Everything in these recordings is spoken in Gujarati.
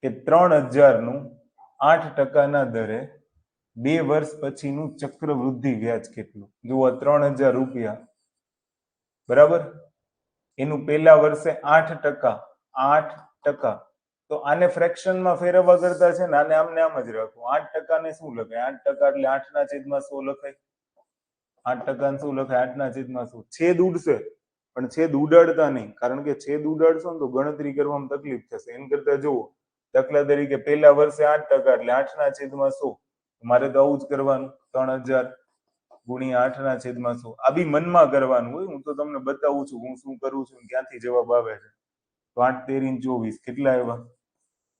કે 3000 નું 8% દરે 2 વર્ષ પછીનું ચક્રવૃદ્ધિ વ્યાજ કેટલું? જુઓ 3000 રૂપિયા બરાબર, એનું પહેલા વર્ષે 8%, તો આને ફ્રેક્શનમાં ફેરવવા કરતા છે ને આને આમને આમ જ રાખવું. 8% ને શું લખાય? 8% એટલે 8/100 લખાય. 8% શું લખાય? 8/100. છેદ ઉડશે પણ છેદ ઉડાડતા નહીં, કારણ કે છેદ ઉડાડશો ને તો ગણતરી કરવામાં તકલીફ થશે. એમ કરતા જુઓ, દાખલા તરીકે પહેલા વર્ષે 8% એટલે 8/100. મારે તો આવું જ કરવાનું, 3000 ગુણ્યા 8/100. આ બી મનમાં કરવાનું હોય, હું તો તમને બતાવું છું હું શું કરું છું, ક્યાંથી જવાબ આવે છે. તો 8 13 24 કેટલા આવ્યા?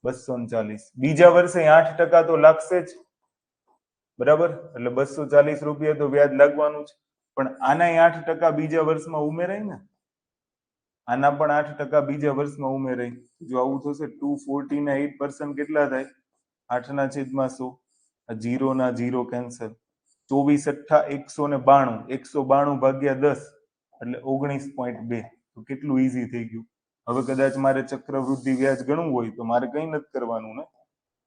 240. બીજા વર્ષે 8% તો લાગશે જ, બરાબર, એટલે 240 રૂપિયા તો વ્યાજ લાગવાનું છે. પણ આના 8% બીજા વર્ષમાં ઉમેરાય ને, આના પણ 8% બીજા વર્ષમાં ઉમેરાય. જો આવું થશે 240 ના 8% કેટલા થાય? 8/100. 0 ના 0 કેન્સલ. 24 × 8 192 ભાગ્યા 10 એટલે 19.2. તો કેટલું ઈઝી થઈ ગયું. હવે કદાચ મારે ચક્રવૃદ્ધિ વ્યાજ ગણવું હોય તો મારે કંઈ નથી કરવાનું ને,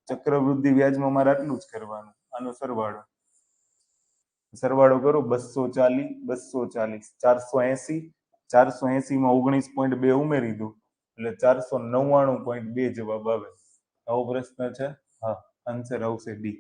ચક્રવૃદ્ધિ વ્યાજમાં મારે આટલું જ કરવાનું. આનો સરવાળો કરો. 240 240 480. 480 માં 19.2 ઉમેરી દો એટલે 499.2 જવાબ આવે. આવો પ્રશ્ન છે? હા, આન્સર આવશે ડી.